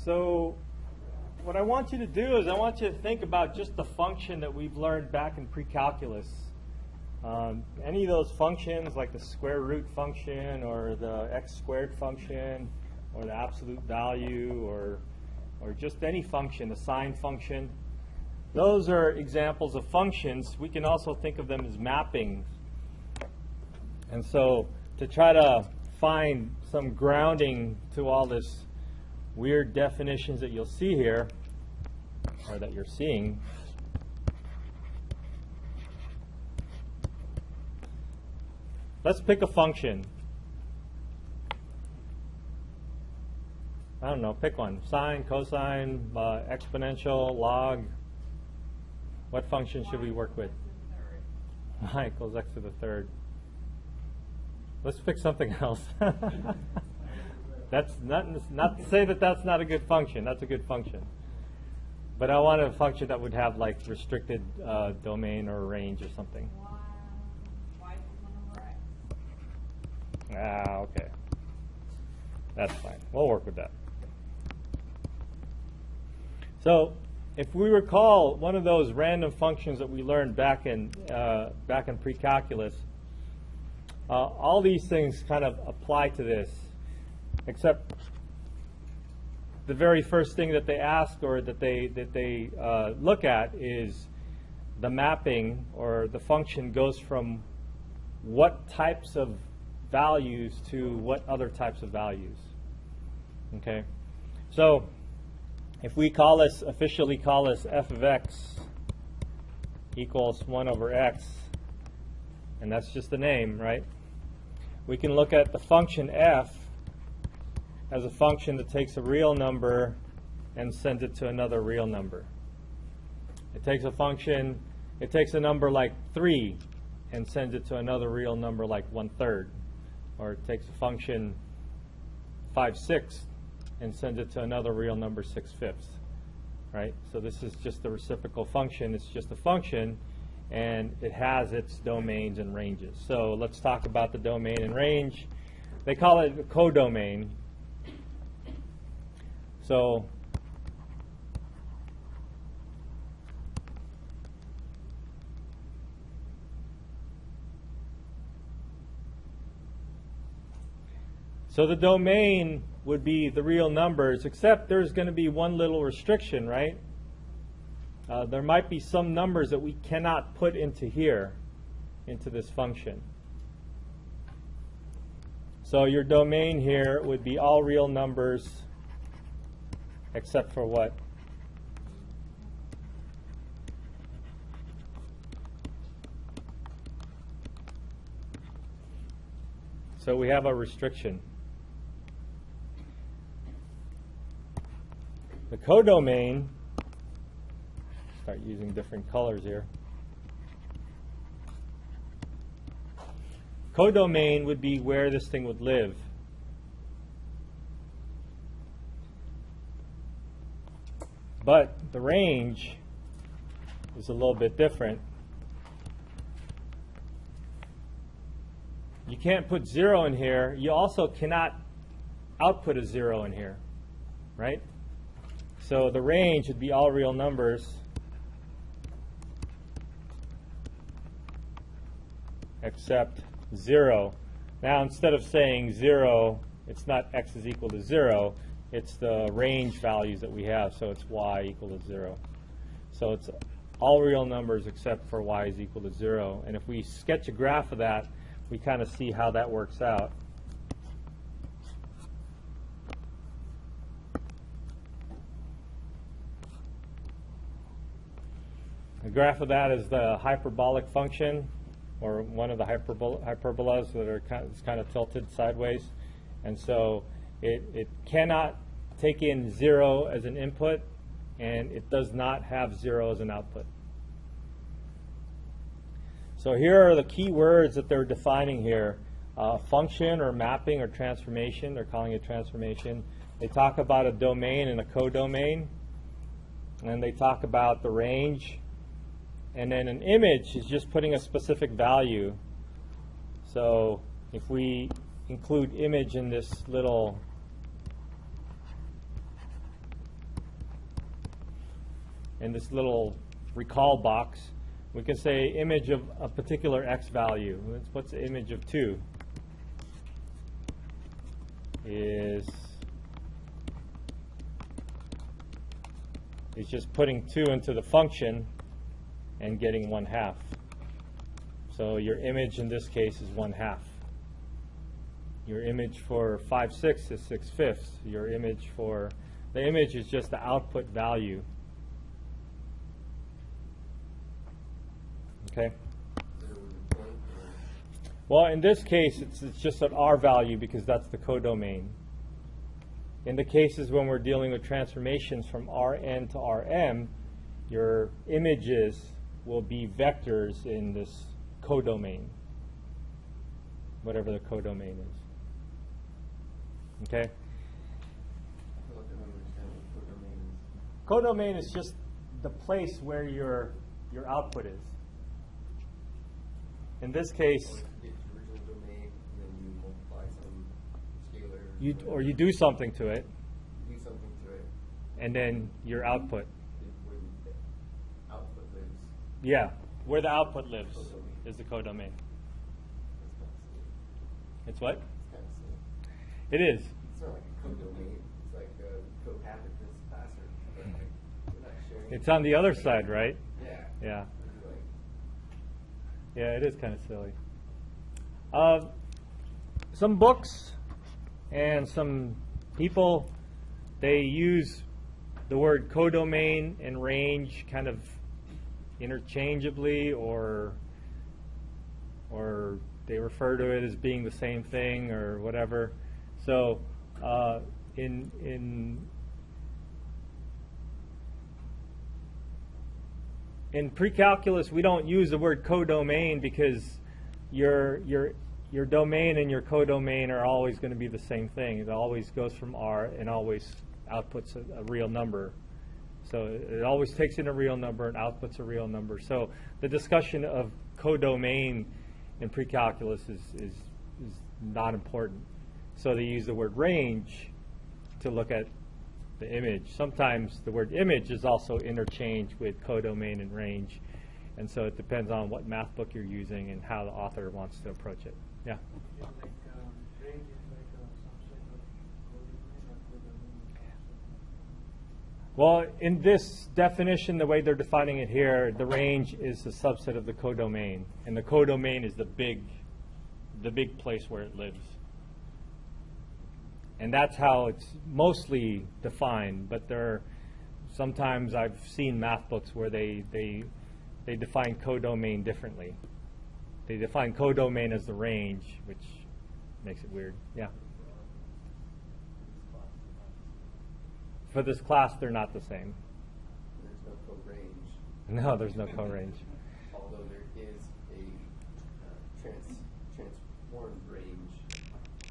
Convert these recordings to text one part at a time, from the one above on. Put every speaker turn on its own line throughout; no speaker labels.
So what I want you to do is I want you to think about just the function that we've learned back in pre-calculus. Any of those functions, like the square root function or the x squared function or the absolute value or just any function, the sine function, those are examples of functions. We can also think of them as mappings. And so to try to find some grounding to all this weird definitions that you'll see here, or that you're seeing, let's pick a function. I don't know, pick one. Sine, cosine, exponential, log. What function should we work with? Y equals x to the third. Let's pick something else. That's not to say that that's not a good function. That's a good function. But I want a function that would have like restricted domain or range or something.
Y equals 1 over x.
Ah, okay. That's fine. We'll work with that. So, if we recall one of those random functions that we learned back in pre-calculus, all these things kind of apply to this, except the very first thing that they ask or that they look at is the mapping, or the function goes from what types of values to what other types of values. Okay, so if we officially call this f of x equals 1 over x, and that's just the name, right? We can look at the function f as a function that takes a real number and sends it to another real number. It takes a function, it takes a number like 3 and sends it to another real number like 1/3. Or it takes a function 5/6 and sends it to another real number 6/5. Right? So this is just the reciprocal function. It's just a function, and it has its domains and ranges. So let's talk about the domain and range. They call it a codomain. So the domain would be the real numbers, except there's going to be one little restriction, right? There might be some numbers that we cannot put into here, into this function. So your domain here would be all real numbers, except for what? So we have a restriction. The codomain, start using different colors here. Codomain would be where this thing would live. But the range is a little bit different. You can't put 0 in here. You also cannot output a 0 in here, right? So the range would be all real numbers except 0. Now instead of saying 0, it's not x is equal to 0, it's the range values that we have, so it's y equal to 0. So it's all real numbers except for y is equal to 0. And if we sketch a graph of that, we kind of see how that works out. The graph of that is the hyperbolic function, or one of the hyperbolas that are kind of tilted sideways. And so it cannot take in 0 as an input, and it does not have 0 as an output. So here are the key words that they're defining here. Function or mapping or transformation. They're calling it transformation. They talk about a domain and a codomain. And they talk about the range. And then an image is just putting a specific value. So if we include image in this little in this little recall box, we can say image of a particular x value. What's the image of 2? Is just putting 2 into the function and getting 1/2. So your image in this case is 1/2. Your image for 5/6 is 6/5. Your image for the image is just the output value. Okay. Well, in this case, it's just an R value because that's the codomain. In the cases when we're dealing with transformations from Rn to Rm, your images will be vectors in this codomain, whatever the codomain is. Okay? Codomain is just the place where your output is. In this case, you do something to it, and then your output. Yeah, where the output lives is the codomain. It's what? It is.
It's not like a codomain. It's like a co-packet capacitor. We're not sharing.
It's on the other side, right?
Yeah.
Yeah. Yeah, it is kind of silly. Some books and some people, they use the word codomain and range kind of interchangeably, or they refer to it as being the same thing or whatever. So in pre-calculus, we don't use the word codomain because your domain and your codomain are always going to be the same thing. It always goes from R and always outputs a real number. So it always takes in a real number and outputs a real number. So the discussion of codomain in pre-calculus is not important. So they use the word range to look at the image. Sometimes the word image is also interchanged with codomain and range. And so it depends on what math book you're using and how the author wants to approach it. Yeah?
Yeah, like range is like some sort of codomain or codomain.
Well, in this definition, the way they're defining it here, the range is a subset of the codomain. And the codomain is the big place where it lives. And that's how it's mostly defined. But sometimes I've seen math books where they define codomain differently. They define codomain as the range, which makes it weird. Yeah. For this class, they're not the same.
There's no co-range.
No, there's no co-range.
Although there is a transformed range,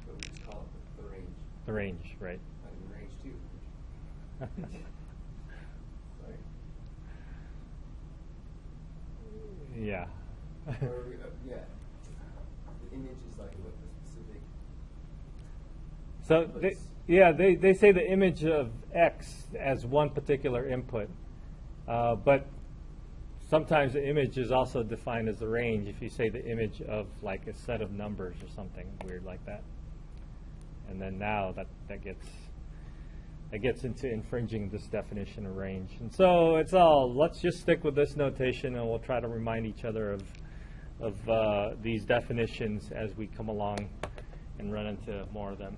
but we just call it the range.
The range, right.
I mean, range 2. Sorry.
Yeah.
Yeah. The image is like what the specific.
So they say the image of X as one particular input, but sometimes the image is also defined as the range if you say the image of like a set of numbers or something weird like that. And then now that gets into infringing this definition of range. And so let's just stick with this notation, and we'll try to remind each other of these definitions as we come along and run into more of them.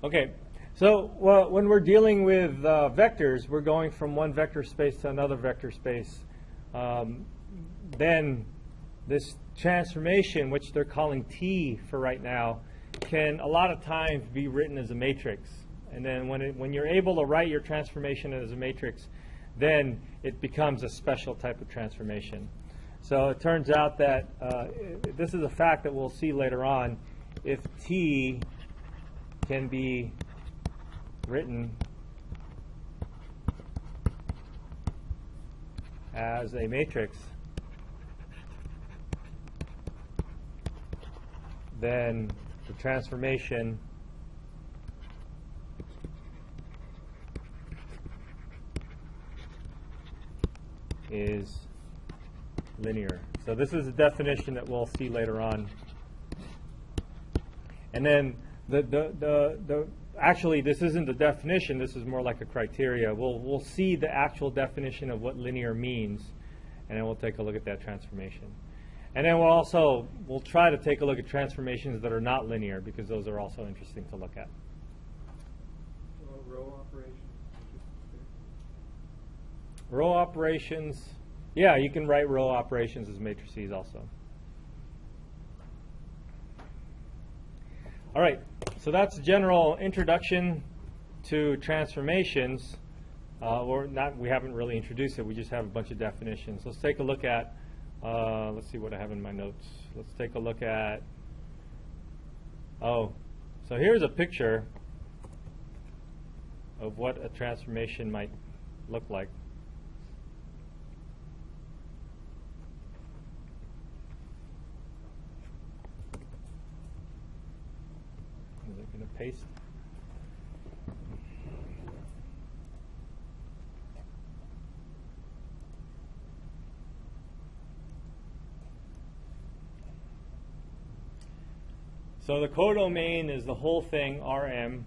Okay, so when we're dealing with vectors, we're going from one vector space to another vector space. Then this transformation, which they're calling T for right now, can a lot of times be written as a matrix. And then when you're able to write your transformation as a matrix, then it becomes a special type of transformation. So it turns out that this is a fact that we'll see later on. If T can be written as a matrix, then the transformation is linear. So this is a definition that we'll see later on. And then actually this isn't the definition, this is more like a criteria. We'll see the actual definition of what linear means, and then we'll take a look at that transformation. And then we'll try to take a look at transformations that are not linear, because those are also interesting to look at.
Row operations.
Row operations, yeah, you can write row operations as matrices also. All right, so that's a general introduction to transformations. We haven't really introduced it, we just have a bunch of definitions. Let's take a look at, let's see what I have in my notes. Let's take a look at, so here's a picture of what a transformation might look like. Is it going to paste? So the codomain is the whole thing, Rm.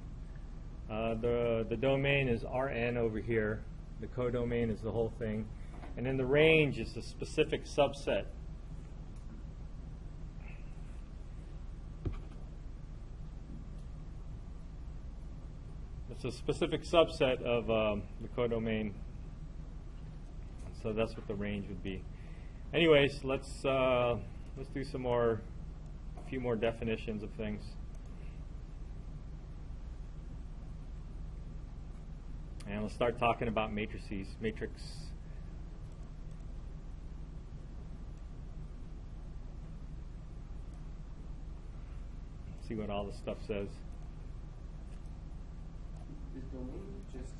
The domain is Rn over here. The codomain is the whole thing. And then the range is the specific subset. It's a specific subset of the codomain. So that's what the range would be. Anyways, let's do a few more definitions of things. And we'll start talking about matrices, matrix. See what all this stuff says.
Is domain just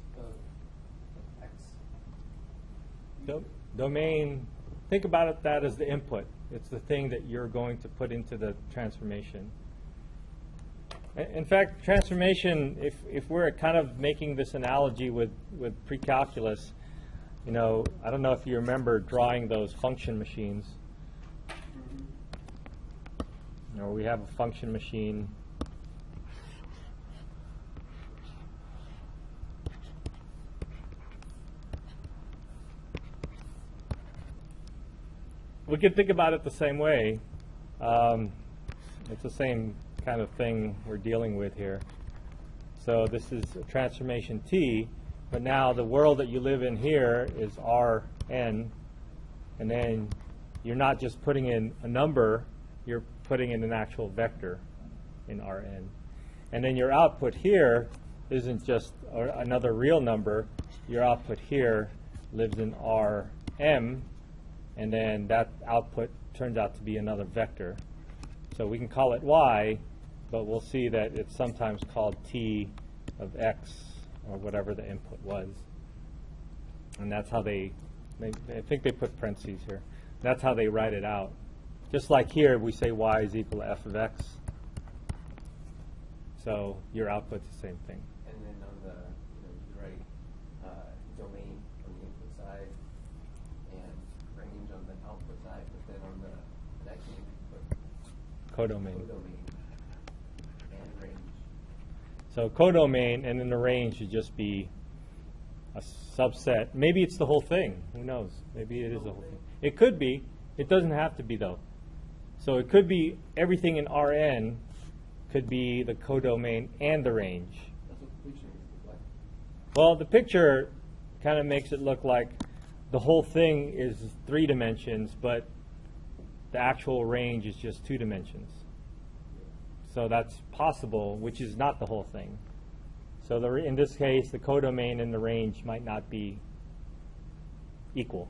X?
Domain, think about that as the input. It's the thing that you're going to put into the transformation. In fact, transformation, if we're kind of making this analogy with pre-calculus, I don't know if you remember drawing those function machines. We have a function machine. We could think about it the same way. It's the same kind of thing we're dealing with here. So this is a transformation T, but now the world that you live in here is Rn, and then you're not just putting in a number, you're putting in an actual vector in Rn. And then your output here isn't just another real number, your output here lives in Rm, and then that output turns out to be another vector. So we can call it y, but we'll see that it's sometimes called t of x, or whatever the input was. And that's how I think they put parentheses here. That's how they write it out. Just like here, we say y is equal to f of x. So your output's the same thing.
And then on the, you write domain on the input side and range on the output side, but then on the next one you put
Codomain.
codomain and range.
So codomain, and then the range should just be a subset. Maybe it's the whole thing. Who knows? Maybe it is the whole thing. It could be. It doesn't have to be, though. So it could be everything in Rn could be the codomain and the range.
That's what the picture is like.
Well, the picture kind of makes it look like the whole thing is 3 dimensions, but the actual range is just 2 dimensions. So that's possible, which is not the whole thing. So in this case, the codomain and the range might not be equal.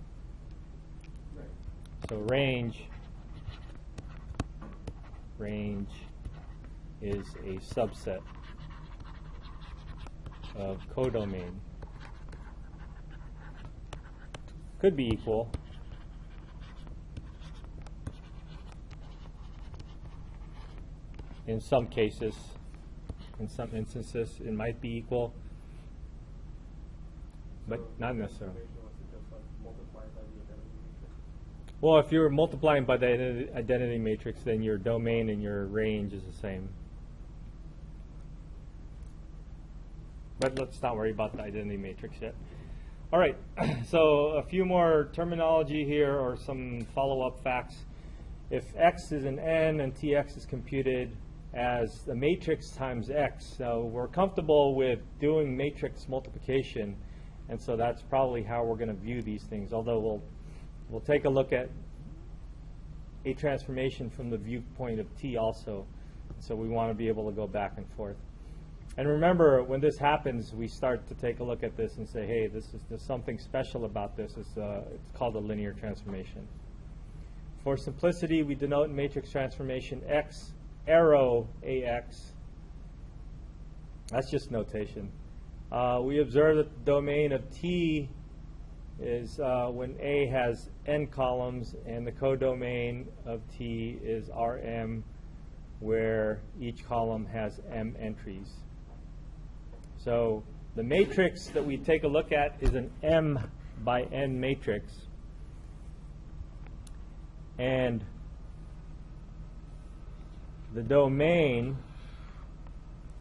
Right.
So range is a subset of codomain. Could be equal. In some cases, in some instances, it might be equal, but not necessarily.
Transformation was just like multiplied by the
Well, if you're multiplying by the identity matrix, then your domain and your range is the same. But let's not worry about the identity matrix yet. All right, so a few more terminology here, or some follow-up facts. If x is an n and tx is computed as the matrix times x, so we're comfortable with doing matrix multiplication, and so that's probably how we're going to view these things, although we'll take a look at a transformation from the viewpoint of t also, so we want to be able to go back and forth. And remember, when this happens, we start to take a look at this and say, hey, there's something special about this. It's called a linear transformation. For simplicity, we denote matrix transformation x arrow ax. That's just notation. We observe that the domain of T is when A has n columns, and the codomain of T is Rm, where each column has m entries. So the matrix that we take a look at is an m by n matrix. And the domain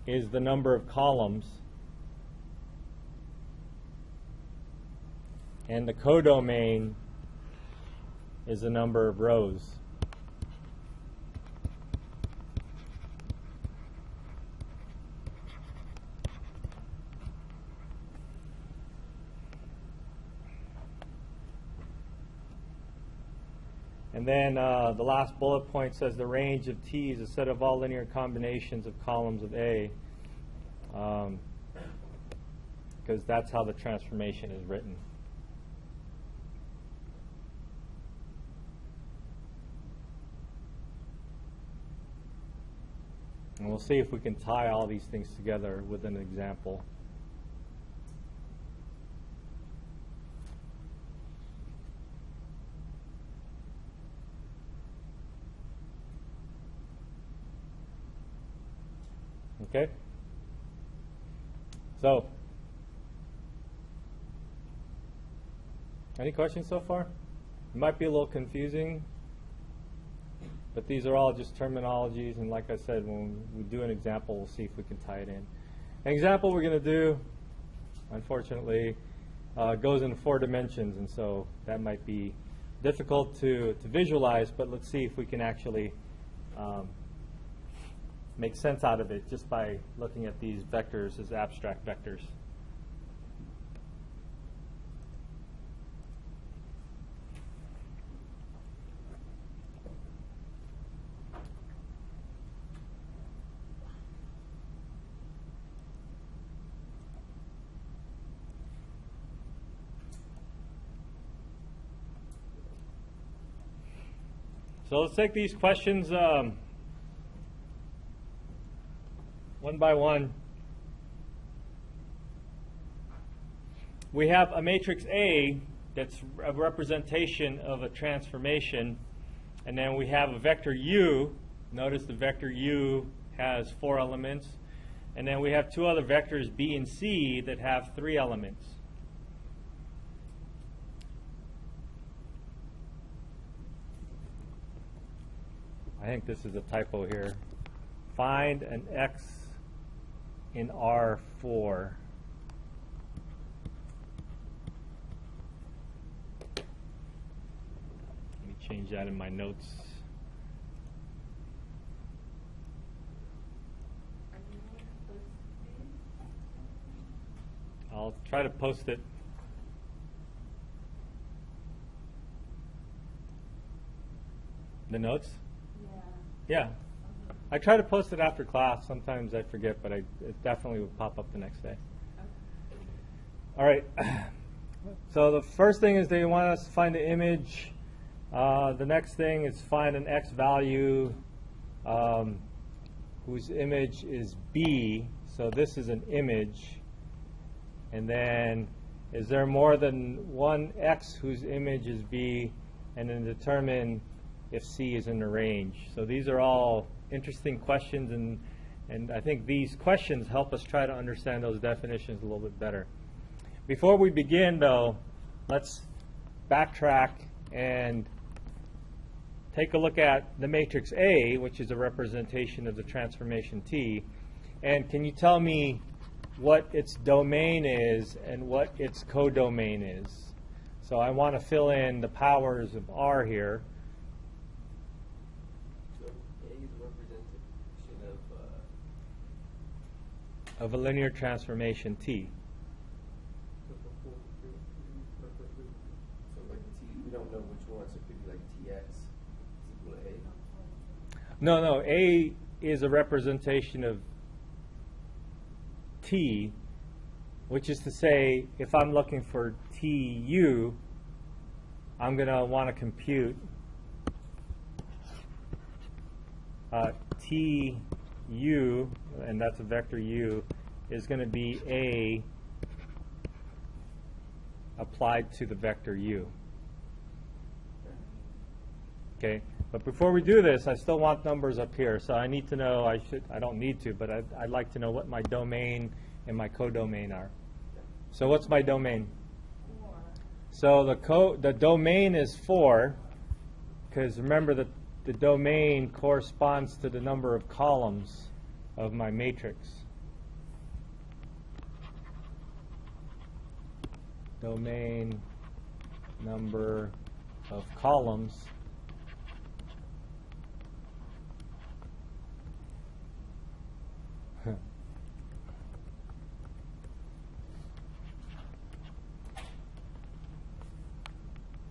is the number of columns. And the codomain is the number of rows. And then the last bullet point says the range of T is a set of all linear combinations of columns of A, because that's how the transformation is written. And we'll see if we can tie all these things together with an example. Okay? So, any questions so far? It might be a little confusing, but these are all just terminologies, and like I said, when we do an example, we'll see if we can tie it in. An example we're going to do, unfortunately, goes in 4 dimensions, and so that might be difficult to visualize, but let's see if we can actually make sense out of it just by looking at these vectors as abstract vectors. So let's take these questions one by one. We have a matrix A that's a representation of a transformation, and then we have a vector U. Notice the vector U has 4 elements, and then we have 2 other vectors, B and C, that have 3 elements. I think this is a typo here. Find an X in R4. Let me change that in my notes. I'll try to post it. The notes? Yeah. I try to post it after class. Sometimes I forget, but it definitely would pop up the next day. All right. So the first thing is they want us to find the image. The next thing is find an X value whose image is B. So this is an image. And then is there more than one X whose image is B? And then determine if C is in the range. So these are all interesting questions, and I think these questions help us try to understand those definitions a little bit better. Before we begin, though, let's backtrack and take a look at the matrix A, which is a representation of the transformation T, and can you tell me what its domain is and what its codomain is? So I want to fill in the powers of R here.
So A is a representation
Of a linear transformation T.
so like T, we don't know which one, so it could be like TX is equal to A.
No, A is a representation of T, which is to say, if I'm looking for TU, I'm going to want to compute TU, and that's a vector U, is going to be A applied to the vector U. Okay, but before we do this, I still want numbers up here. So I need to know, I don't need to, but I'd like to know what my domain and my codomain are. So what's my domain?
4.
So the domain is 4, because remember that the domain corresponds to the number of columns of my matrix. Domain number of columns.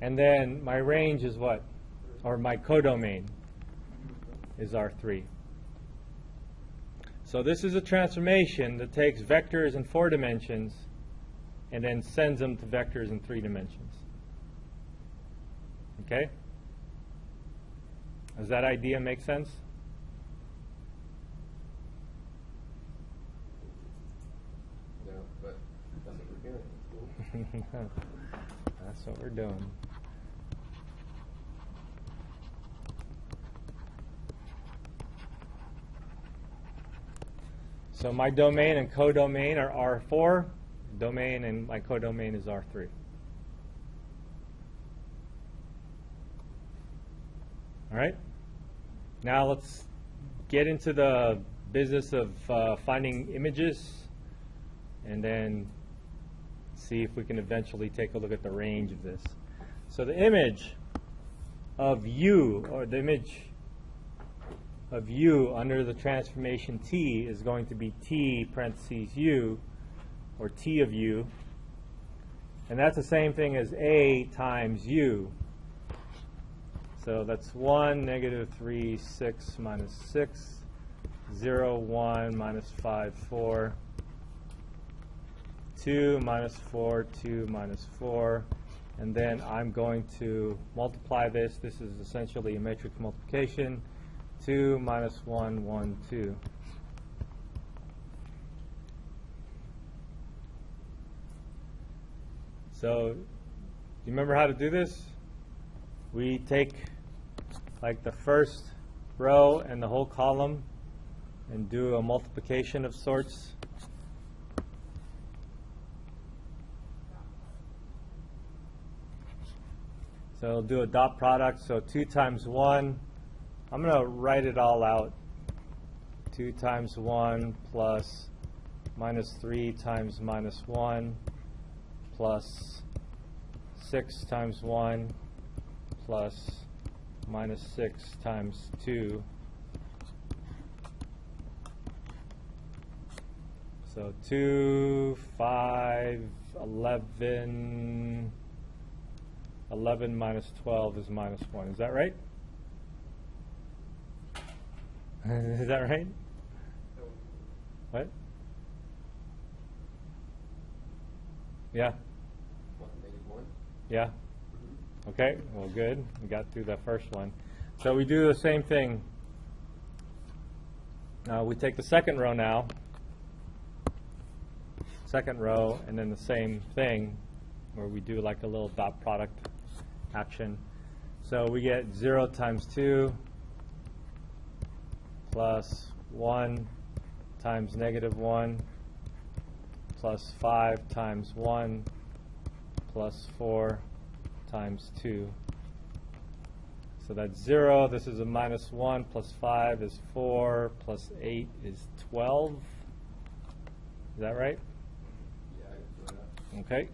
And then my range is what? Or my codomain is R3. So this is a transformation that takes vectors in 4 dimensions and then sends them to vectors in 3 dimensions. Okay? Does that idea make sense?
No, but that's what we're doing. It's cool.
That's what we're doing. So my domain and codomain are R4. Domain and my codomain is R3. All right? Now let's get into the business of finding images and then see if we can eventually take a look at the range of this. So the image of U, or the image of U under the transformation T, is going to be T parentheses U, or T of U. And that's the same thing as A times U. So that's 1, negative 3, 6, minus 6, 0, 1, minus 5, 4, 2, minus 4, 2, minus 4. And then I'm going to multiply this. This is essentially a matrix multiplication. 2 minus 1, 1, 2. So, do you remember how to do this? We take like the first row and the whole column and do a multiplication of sorts. So I'll do a dot product. So 2 times 1. I'm going to write it all out. 2 times 1 plus minus 3 times minus 1 plus 6 times 1 plus minus 6 times 2. So 2, 5, 11. 11 minus 12 is minus 1. Is that right? Is that right? What? Yeah?
What, -1?
Yeah? Okay, well, good. We got through the first one. So we do the same thing. We take the second row now. Second row, and then the same thing where we do like a little dot product action. So we get 0 times 2 plus 1 times negative 1 plus 5 times 1 plus 4 times 2. So that's 0. This is a minus 1 plus 5 is 4 plus 8 is 12. Is that right?
Yeah, I can throw that.
Okay.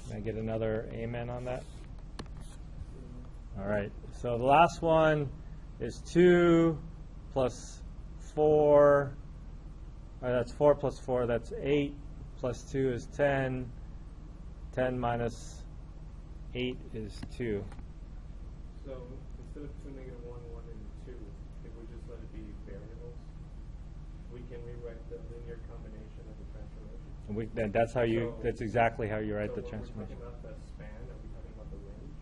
Can I get another amen on that? All right. So the last one is 2 plus 4. That's 4 plus 4. That's 8 plus 2 is 10. 10 minus 8 is 2.
So instead of 2, -1, 1, and 2, if we just let it be variables, we can rewrite the linear combination of the transformation.
That's how you. That's exactly how you write
So
the transformation.
when we're talking about the span, are we talking about the range?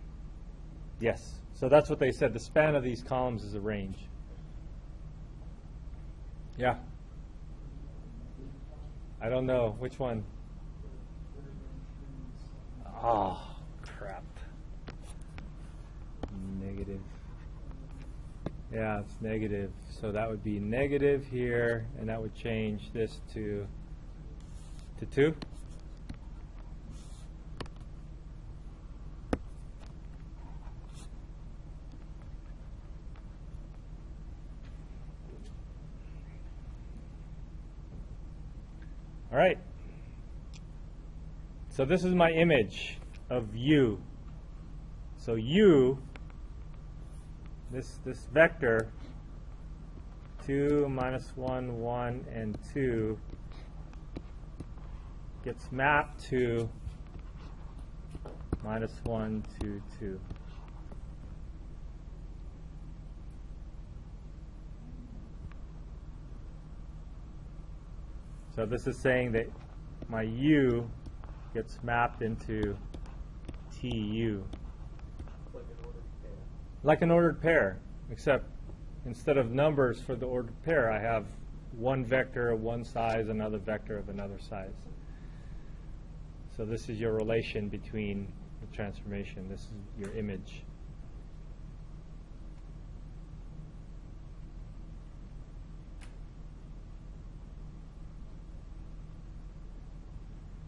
Yes. So that's what they said. The span of these columns is a range. Yeah. I don't know. Which one? Oh, crap. Negative. Yeah, it's negative. So that would be negative here, and that would change this to 2. All right. So this is my image of u. So u, this vector, 2, minus 1, 1, and 2, gets mapped to minus 1, 2, 2. So this is saying that my u gets mapped into tu. Like an ordered pair, except instead of numbers for the ordered pair, I have one vector of one size, another vector of another size. So this is your relation between the transformation. This is your image.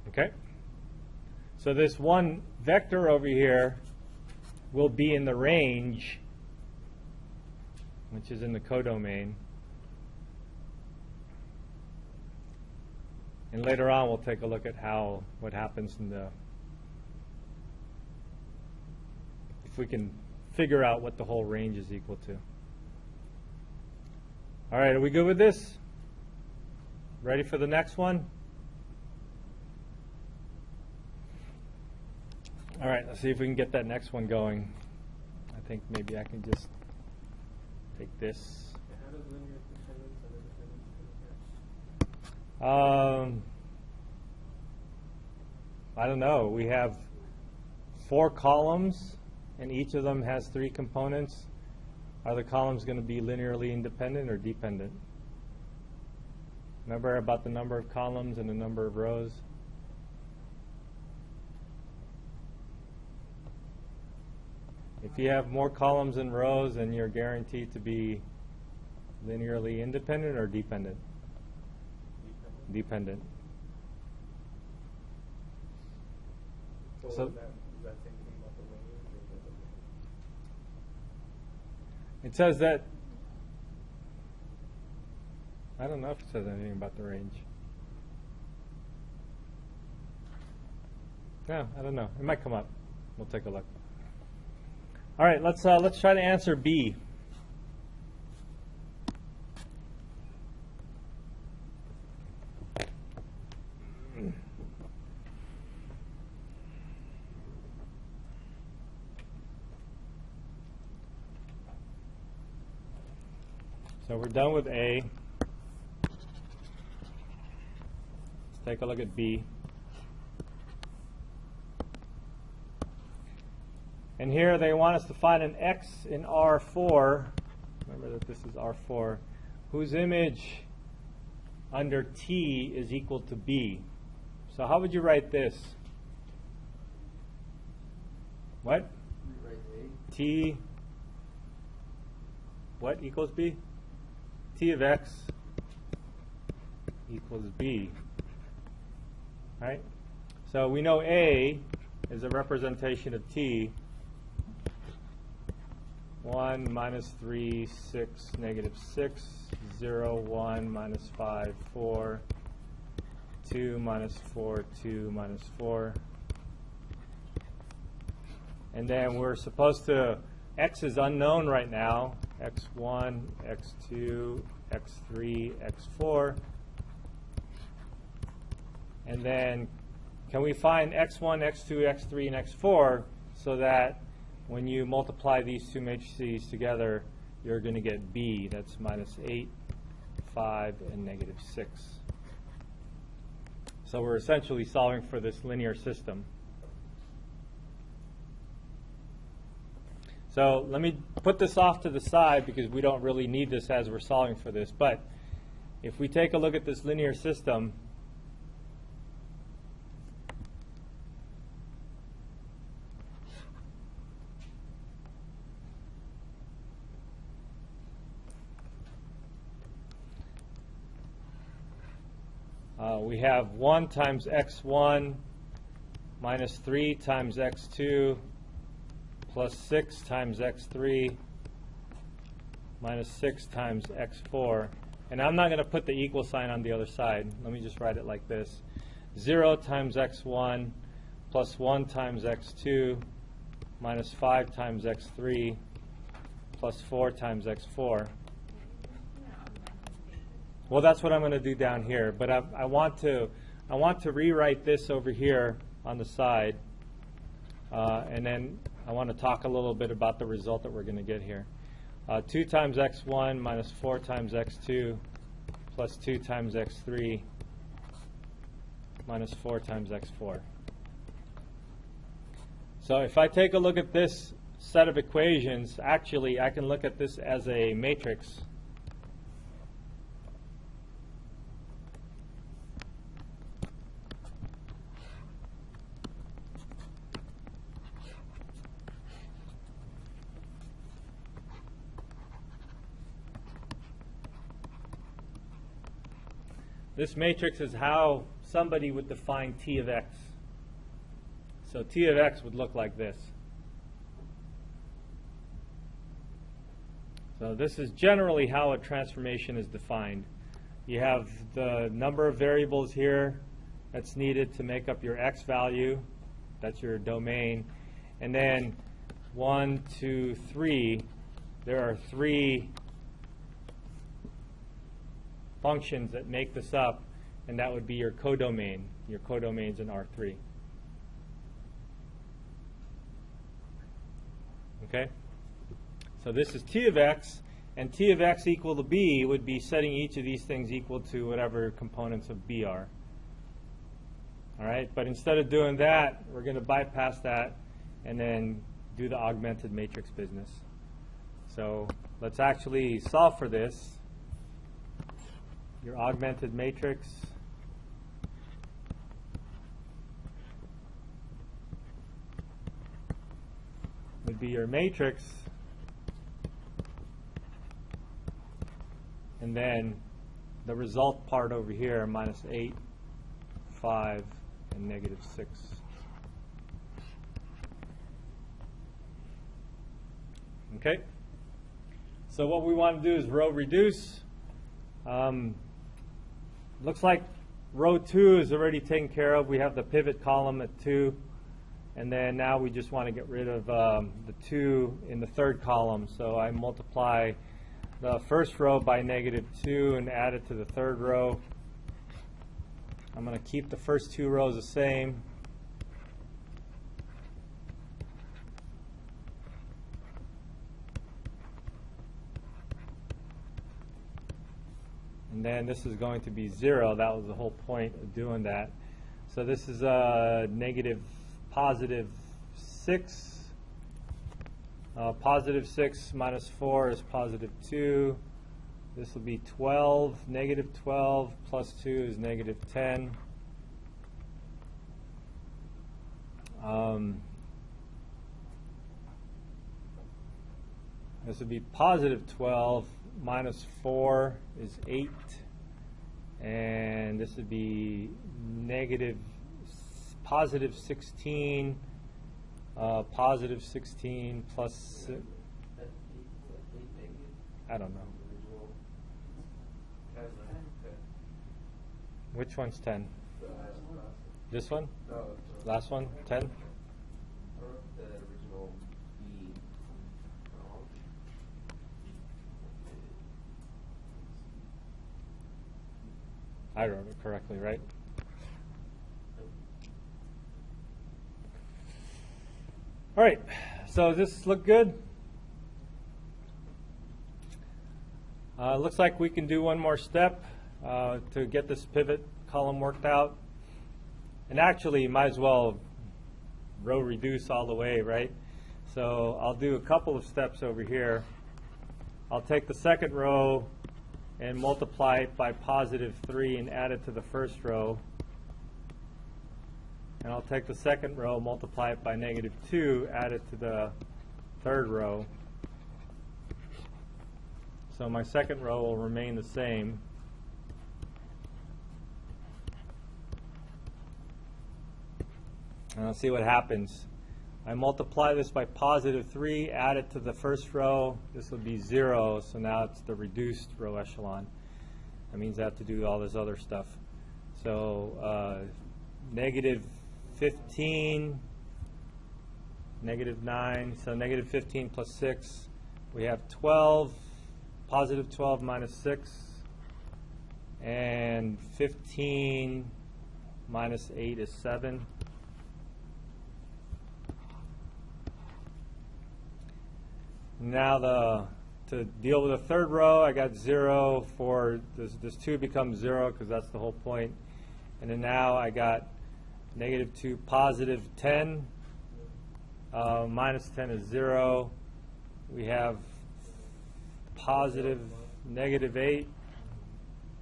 Okay? So this one vector over here will be in the range, which is in the codomain. And later on, we'll take a look at what happens in the, if we can figure out what the whole range is equal to. All right, are we good with this? Ready for the next one? All right, let's see if we can get that next one going. I think maybe I can just take this.
How does linear dependence and independence
I don't know. We have 4 columns, and each of them has 3 components. Are the columns going to be linearly independent or dependent? Remember about the number of columns and the number of rows? If you have more columns and rows, then you're guaranteed to be linearly independent or dependent? Dependent.
So
So-
does that say anything about the range? Or does it-
It says that, I don't know if it says anything about the range. No, I don't know. It might come up. We'll take a look. All right, let's try to answer B. So we're done with A. Let's take a look at B. And here they want us to find an x in R4. Remember that this is R4, whose image under T is equal to B. So how would you write this? What?
Rewrite A.
T, what equals B? T of x equals B. Right? So we know A is a representation of T. 1, minus 3, 6, negative 6, 0, 1, minus 5, 4, 2, minus 4, 2, minus 4. And then we're supposed to, x is unknown right now, x1, x2, x3, x4. And then can we find x1, x2, x3, and x4 so that when you multiply these two matrices together, you're going to get b. That's minus 8, 5, and negative 6. So we're essentially solving for this linear system. So let me put this off to the side because we don't really need this as we're solving for this. But if we take a look at this linear system, we have 1 times x1 minus 3 times x2 plus 6 times x3 minus 6 times x4. And I'm not going to put the equal sign on the other side. Let me just write it like this. 0 times x1 plus 1 times x2 minus 5 times x3 plus 4 times x4. Well, that's what I'm going to do down here. But I want to rewrite this over here on the side. And then I want to talk a little bit about the result that we're going to get here. 2 times x1 minus 4 times x2 plus 2 times x3 minus 4 times x4. So if I take a look at this set of equations, actually I can look at this as a matrix. This matrix is how somebody would define T of x. So T of x would look like this. So this is generally how a transformation is defined. You have the number of variables here that's needed to make up your x value. That's your domain. And then 1, 2, 3, there are 3 functions that make this up, and that would be your codomain. Your codomain's in R3. Okay? So this is T of x, and T of x equal to b would be setting each of these things equal to whatever components of b are. All right? But instead of doing that, we're going to bypass that and then do the augmented matrix business. So let's actually solve for this. Your augmented matrix would be your matrix, and then the result part over here, minus 8, 5, and negative 6. Okay? So what we want to do is row reduce. Looks like row 2 is already taken care of. We have the pivot column at 2. And then now we just want to get rid of the 2 in the third column. So I multiply the first row by negative 2 and add it to the third row. I'm going to keep the first 2 rows the same. And then this is going to be 0. That was the whole point of doing that. So this is positive 6. Positive 6 minus 4 is positive 2. This will be 12. Negative 12 plus 2 is negative 10. This would be positive 12. Minus 4 is 8, and this would be positive 16 plus
That,
I don't know.
Original 10, right? 10.
Which one's 10?
The last process.
This one?
No,
Last one? 10?
I wrote the original B wrong.
I wrote it correctly, right? All right, so does this look good? Looks like we can do one more step to get this pivot column worked out. And actually, you might as well row reduce all the way, right? So I'll do a couple of steps over here. I'll take the second row and multiply it by +3 and add it to the first row. And I'll take the second row, multiply it by -2, add it to the third row. So my second row will remain the same. And I'll see what happens. I multiply this by +3, add it to the first row. This will be 0, so now it's the reduced row echelon. That means I have to do all this other stuff. So -15, -9, so -15 plus 6. We have 12, +12 minus 6, and 15 minus 8 is 7. Now to deal with the third row, I got 0 for this 2 becomes 0 because that's the whole point. And then now I got -2, +10, -10 is 0. We have +8.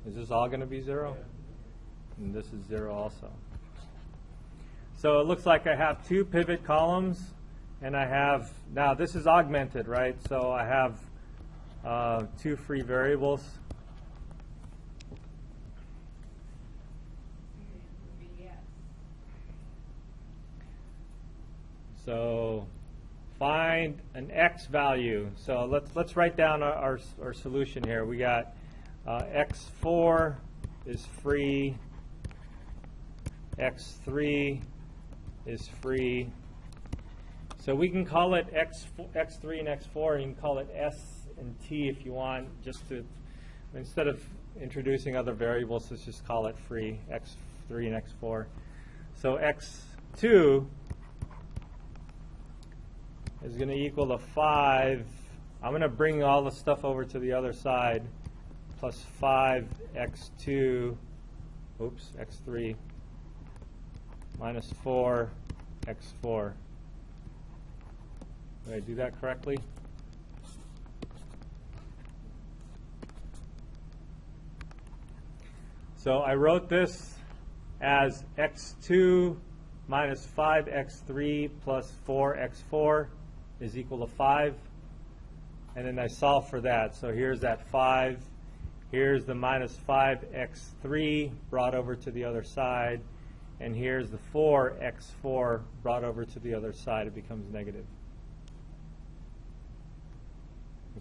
Is this all going to be 0? And this is 0 also. So it looks like I have 2 pivot columns. And I have, now this is augmented, right? So I have 2 free variables.
Yes.
So find an x value. So let's write down our solution here. We got x4 is free, x3 is free. So we can call it x3 and x4, and you can call it s and t if you want, just to, instead of introducing other variables, let's just call it free, x3 and x4. So x2 is going to equal to 5. I'm going to bring all the stuff over to the other side, plus 5x2, oops, x3, minus 4x4. Did I do that correctly? So I wrote this as x2 minus 5x3 plus 4x4 is equal to 5. And then I solve for that. So here's that 5. Here's the minus 5x3 brought over to the other side. And here's the 4x4 brought over to the other side. It becomes negative.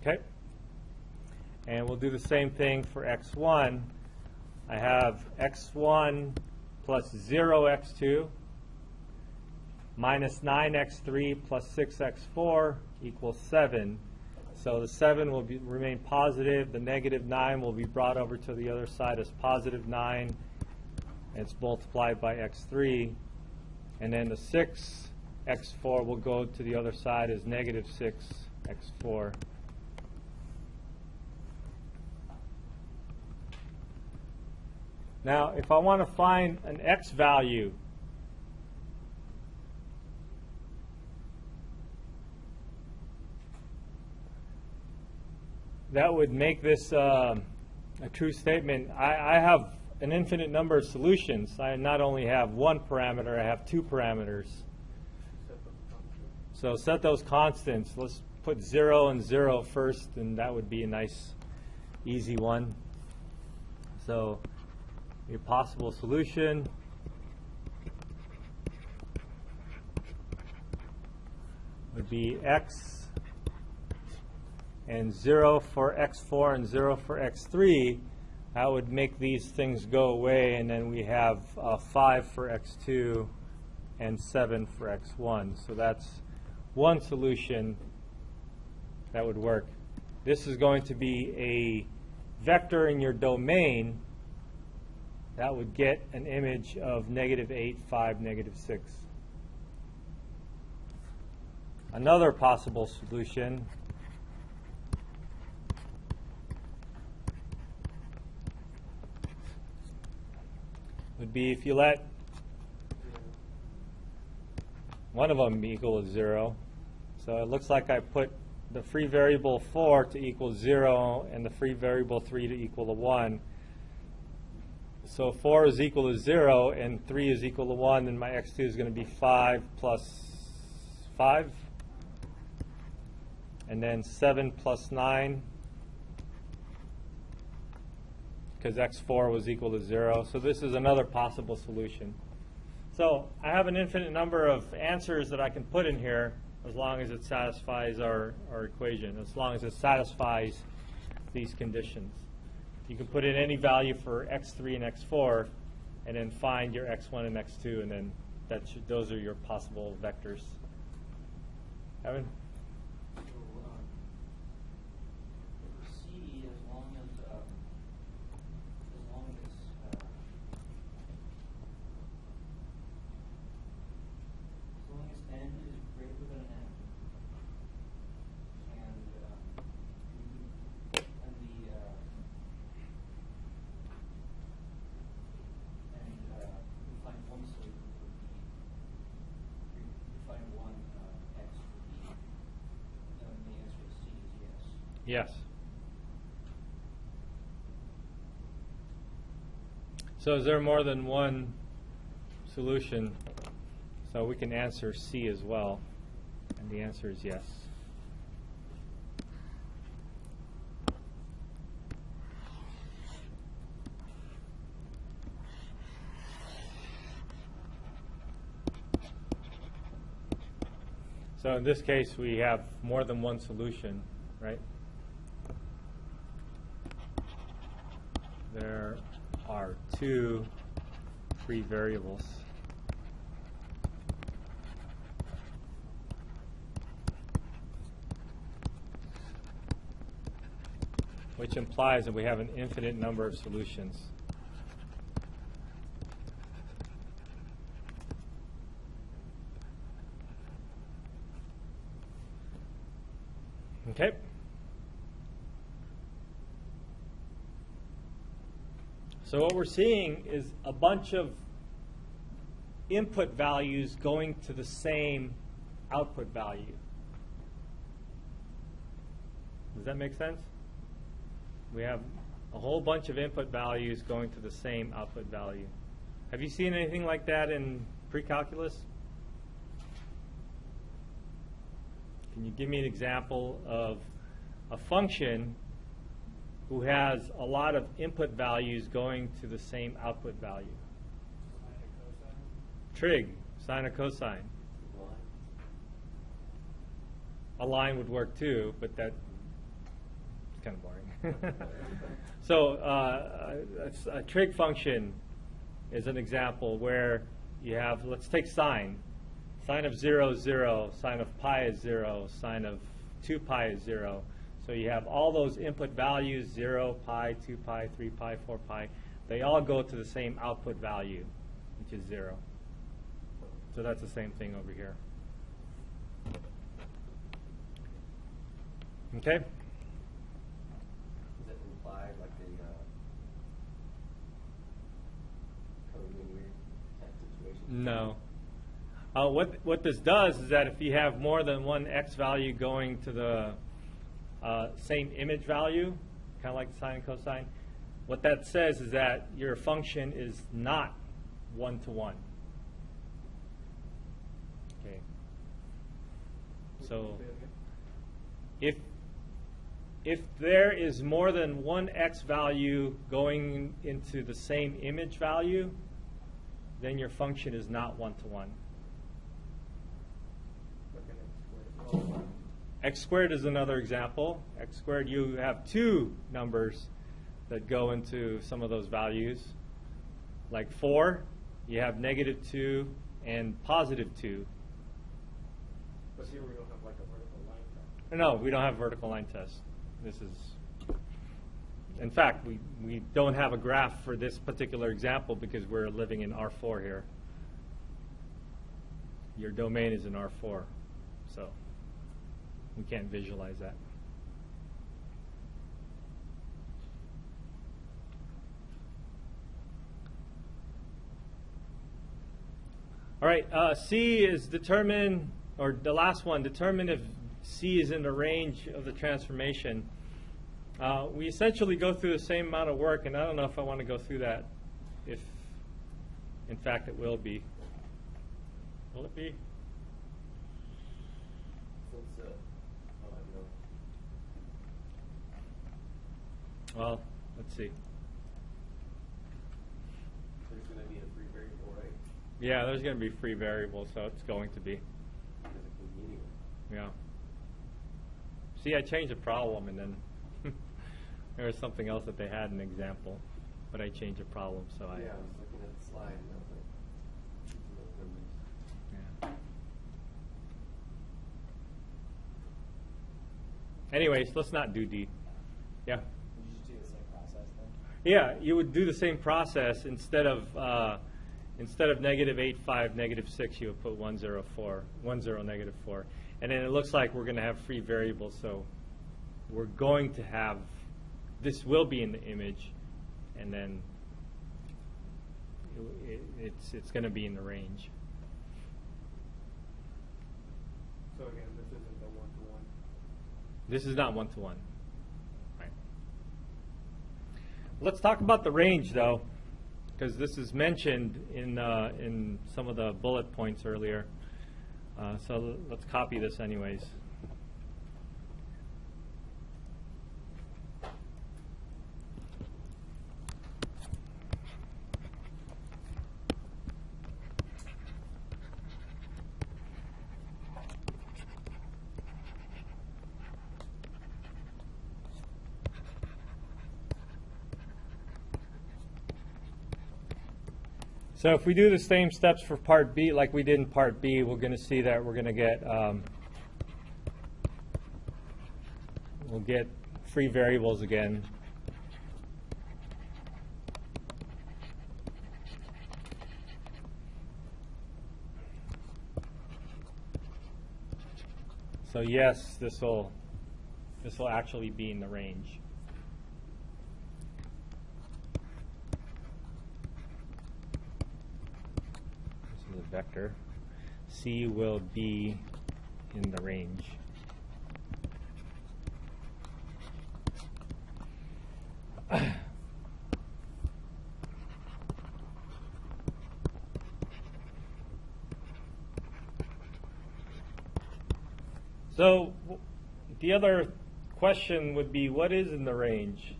Okay? And we'll do the same thing for x1. I have x1 plus 0x2 minus 9x3 plus 6x4 equals 7. So the 7 will remain positive. The -9 will be brought over to the other side as +9. It's multiplied by x3. And then the 6x4 will go to the other side as -6x4. Now, if I want to find an x value, that would make this a true statement. I have an infinite number of solutions. I not only have one parameter, I have 2 parameters. So set those constants. Let's put 0 and 0 first, and that would be a nice, easy one. So your possible solution would be x and 0 for x4 and 0 for x3, that would make these things go away, and then we have 5 for x2 and 7 for x1. So that's one solution that would work. This is going to be a vector in your domain that would get an image of -8, 5, -6. Another possible solution would be if you let one of them equal 0. So it looks like I put the free variable 4 to equal 0 and the free variable 3 to equal 1. So 4 is equal to 0 and 3 is equal to 1, and my x2 is going to be 5 plus 5. And then 7 plus 9, because x4 was equal to 0. So this is another possible solution. So I have an infinite number of answers that I can put in here as long as it satisfies our equation, as long as it satisfies these conditions. You can put in any value for x3 and x4 and then find your x1 and x2, and then those are your possible vectors. Evan?
C, as long as n is greater than n, and we find one solution for B. We find one x for B. Then the answer is C is yes.
Yes. So is there more than one solution? So we can answer C as well, and the answer is yes. So in this case, we have more than one solution, right? There are 2 free variables. Which implies that we have an infinite number of solutions. Okay. So what we're seeing is a bunch of input values going to the same output value. Does that make sense? We have a whole bunch of input values going to the same output value. Have you seen anything like that in pre-calculus? Can you give me an example of a function who has a lot of input values going to the same output value? Trig, sine or cosine. A line would work too, but that's kind of boring. So a trig function is an example where you have, let's take sine. Sine of 0 is 0, sine of pi is 0, sine of 2 pi is 0. So you have all those input values, 0, pi, 2 pi, 3 pi, 4 pi. They all go to the same output value, which is 0. So that's the same thing over here. Okay?
Does that imply like a colinear type situation?
No. What this does is that if you have more than one x value going to the same image value, kind of like sine and cosine, what that says is that your function is not one-to-one. Okay. So if there is more than one x value going into the same image value, then your function is not one-to-one. X squared is another example. X squared, you have two numbers that go into some of those values. Like 4, you have -2 and +2.
But here we don't have like a vertical line test.
No, we don't have vertical line test. This is, in fact, we don't have a graph for this particular example because we're living in R4 here. Your domain is in R4, so we can't visualize that. All right, C is determine, or the last one, determine if C is in the range of the transformation. We essentially go through the same amount of work, and I don't know if I want to go through that, if in fact it will be. Will it be?
Since,
Well, let's see.
there's going to be a free variable, right?
Yeah, there's going to be free variables, so it's going to be.
Because it can be anywhere.
Yeah. See, I changed the problem, and then there was something else that they had an example, but I changed the problem, so I.
Yeah, I was looking at the slide and I was like, those numbers.
Yeah. Anyways, let's not do D. Yeah.
Would you just do the same process then?
Yeah, you would do the same process instead of -85, -6. You would put 104, 10, -4, and then it looks like we're going to have free variables. So we're going to have this will be in the image, and then it's going to be in the range.
So again, this isn't the one-to-one.
This is not one-to-one. Right. Let's talk about the range, though, because this is mentioned in some of the bullet points earlier. So let's copy this anyways. So if we do the same steps for part B like we did in part B, we're going to see that we're going to get we'll get free variables again. So yes, this will actually be in the range. Vector. C will be in the range. So the other question would be, what is in the range?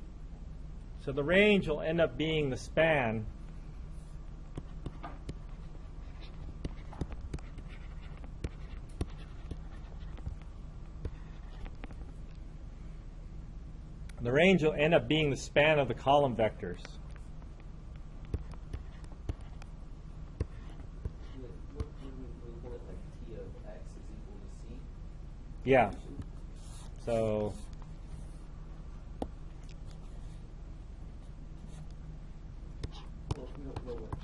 So the range will end up being the span The range will end up being the span of the column vectors.
We're looking at like T of X is equal to C.
Yeah. So
Well, we don't know what.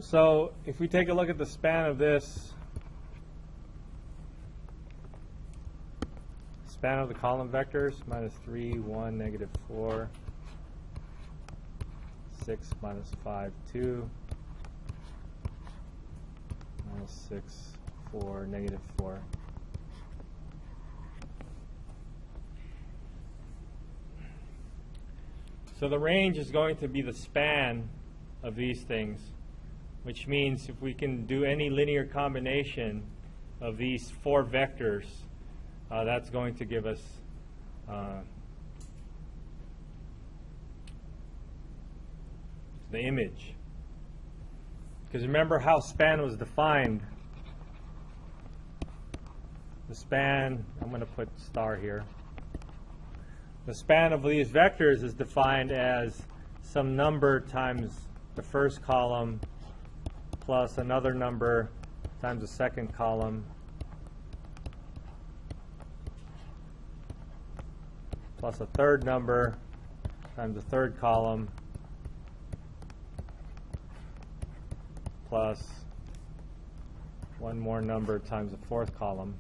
so if we take a look at the span of this, span of the column vectors, -3, 1, -4, 6, -5, 2, -6, 4, -4. So the range is going to be the span of these things, which means if we can do any linear combination of these 4 vectors, that's going to give us the image. Because remember how span was defined. The span, I'm going to put star here. The span of these vectors is defined as some number times the first column plus another number times the second column plus a third number times the third column plus one more number times the fourth column.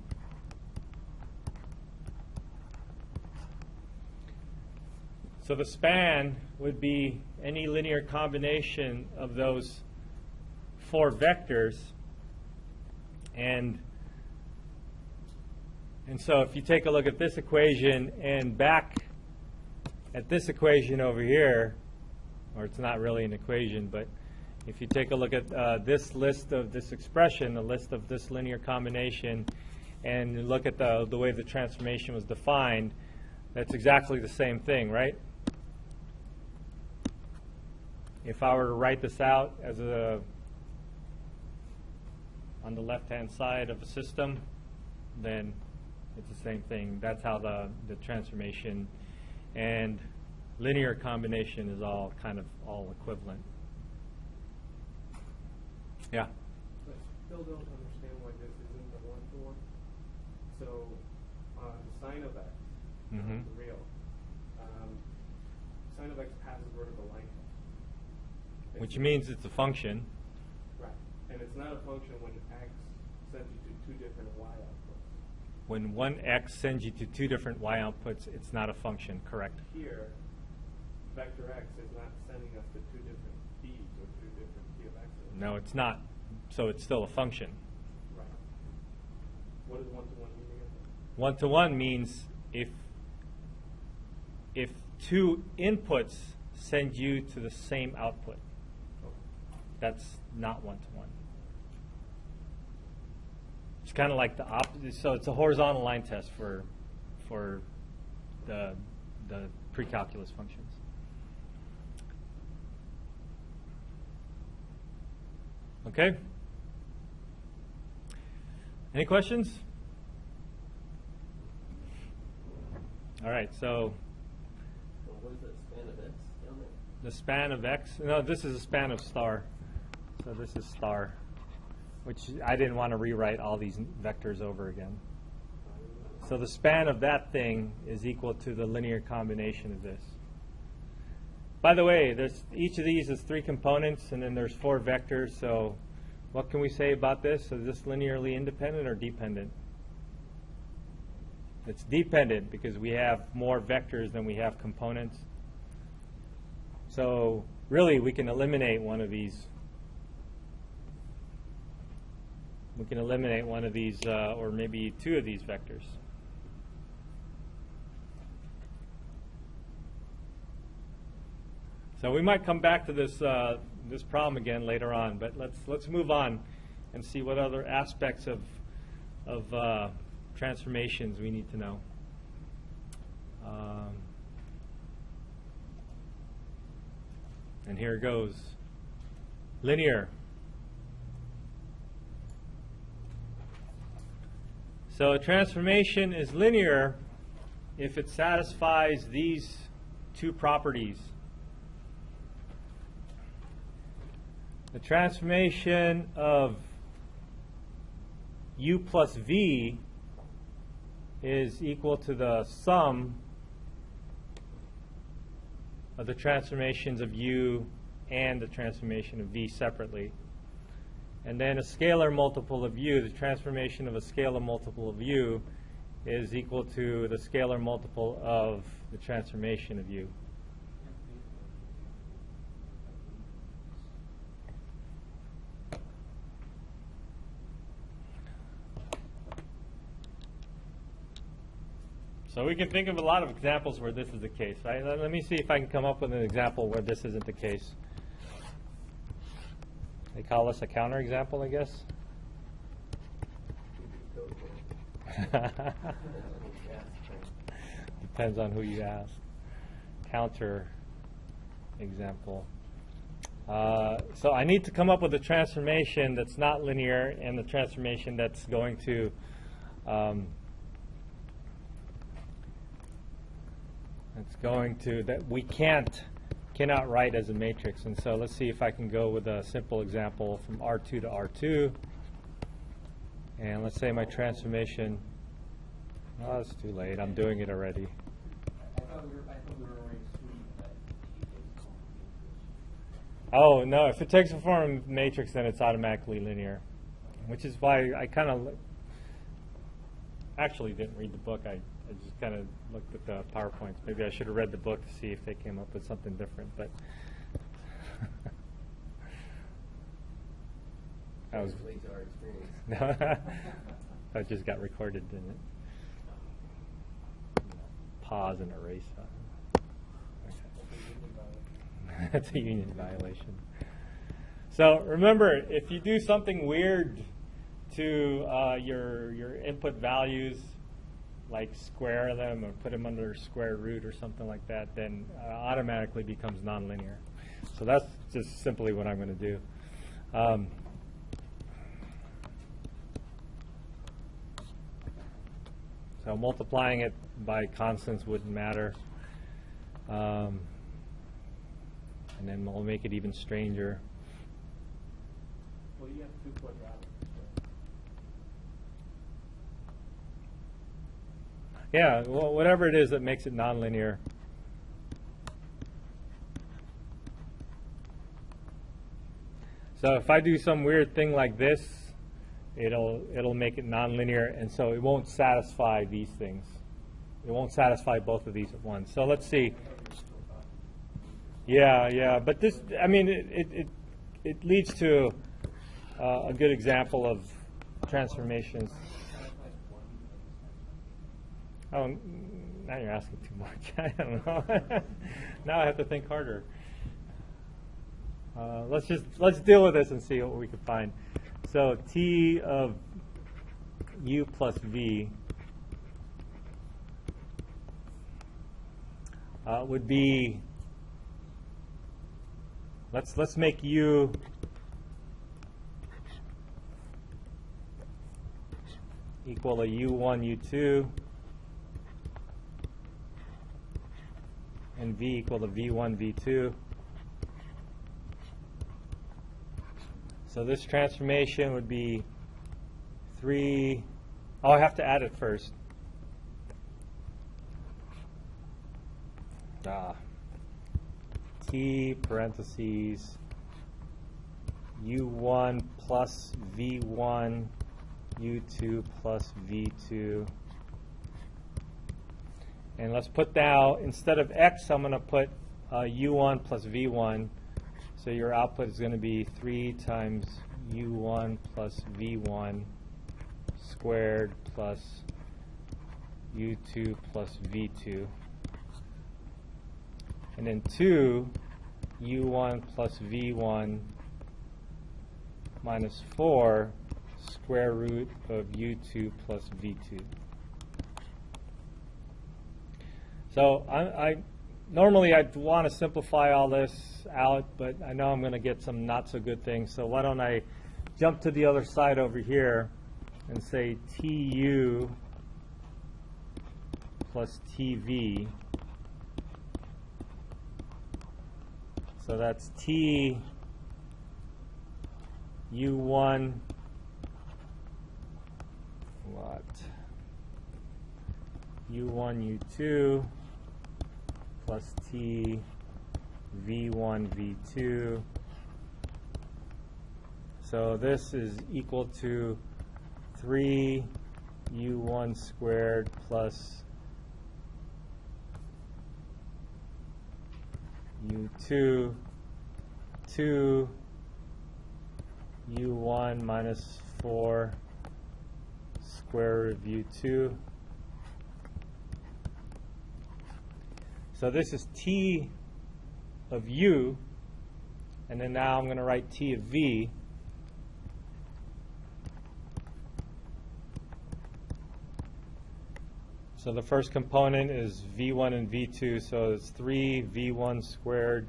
So the span would be any linear combination of those four vectors. And so if you take a look at this equation and back at this equation over here, or it's not really an equation, but if you take a look at this list of this expression, the list of this linear combination, and you look at the way the transformation was defined, that's exactly the same thing, right? If I were to write this out as on the left-hand side of a system, then it's the same thing. That's how the transformation and linear combination is all kind of all equivalent. Yeah?
But still don't understand why this isn't the one-to-one. So the sine of x,
Mm-hmm.
the real, sine of x passes vertical line.
Which means it's a function.
Right. And it's not a function when x sends you to two different y outputs.
When one x sends you to two different y outputs, it's not a function, correct?
Here, vector x is not sending us to two different b's or two different p of x's.
No, it's not. So it's still a function.
Right. What does one-to-one mean again?
One-to-one means if two inputs send you to the same output. That's not one-to-one. It's kind of like the opposite. So it's a horizontal line test for the pre-calculus functions. Okay? Any questions? All right, so
So what is that span of x down there?
the span of x, no, this is a span of star. So this is star, which I didn't want to rewrite all these vectors over again. So the span of that thing is equal to the linear combination of this. By the way, each of these is three components, and then there's four vectors. So what can we say about this? So is this linearly independent or dependent? It's dependent because we have more vectors than we have components. So really, we can eliminate one of these. We can eliminate one of these, or maybe two of these vectors. So we might come back to this this problem again later on, but let's move on and see what other aspects of transformations we need to know. And here it goes. Linear. So a transformation is linear if it satisfies these two properties. The transformation of u plus v is equal to the sum of the transformations of u and the transformation of v separately. And then a scalar multiple of u, the transformation of a scalar multiple of u, is equal to the scalar multiple of the transformation of u. So we can think of a lot of examples where this is the case, right? Let me see if I can come up with an example where this isn't the case. They call this a counterexample, I guess. The Depends on who you ask. Counter example. So I need to come up with a transformation that's not linear and the transformation that's going to that we cannot write as a matrix. And so let's see if I can go with a simple example from R2 to R2. And let's say my transformation, oh, it's too late. I'm doing it already.
I thought we were already assuming that it's complicated.
Oh, no, if it takes the form of matrix, then it's automatically linear, which is why I kind of actually didn't read the book. I just kind of looked at the PowerPoints. Maybe I should have read the book to see if they came up with something different, but that was
Relates to our experience.
that just got recorded, didn't it? Pause and erase. Okay. That's a union violation. So remember, if you do something weird to your input values, like square them or put them under square root or something like that, then automatically becomes nonlinear. So that's just simply what I'm going to do. So multiplying it by constants wouldn't matter. And then we'll make it even stranger.
Well, you have two quadratics.
Yeah, well, whatever it is that makes it nonlinear. So if I do some weird thing like this, it'll make it nonlinear, and so it won't satisfy these things. It won't satisfy both of these at once. So let's see. Yeah, but this, I mean, it leads to a good example of transformations. Oh, now you're asking too much. I don't know. Now I have to think harder. Let's deal with this and see what we can find. So T of U plus V would be, let's make U equal to U1, U2, and V equal to V1, V2. So this transformation would be 3, oh, I have to add it first. T parentheses U1 plus V1, U2 plus V2. And let's put now, instead of X, I'm going to put U1 plus V1. So your output is going to be 3 times U1 plus V1 squared plus U2 plus V2. And then 2 U1 plus V1 minus 4 square root of U2 plus V2. So normally I'd want to simplify all this out, but I know I'm going to get some not so good things. So why don't I jump to the other side over here and say TU plus TV. So that's T U1 what? U1 U2 plus T V1 V2. So this is equal to 3 U1 squared plus U2, 2 U1 minus 4 square root of U2. So this is T of U, and then now I'm going to write T of V. So So the first component is v1 and v2, so it's 3v1 squared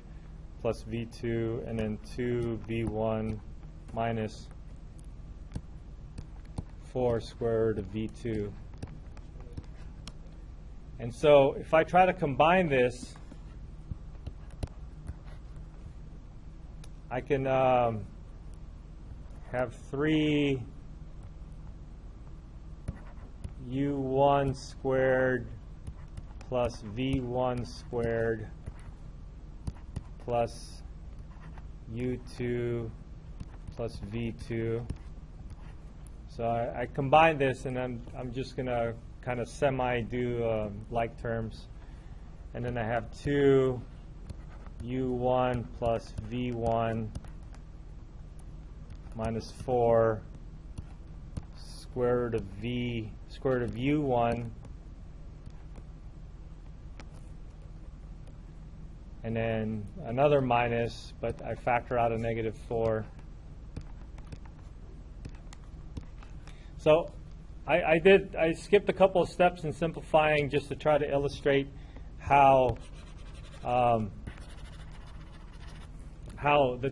plus v2, and then 2v1 minus 4 square root of v2. And so if I try to combine this, I can have 3 u1 squared plus v1 squared plus u2 plus v2. So I combine this, and I'm just going to kind of semi-do like terms. And then I have 2 u1 plus v1 minus 4 square root of u1, and then another minus, but I factor out a negative 4. So I skipped a couple of steps in simplifying just to try to illustrate how the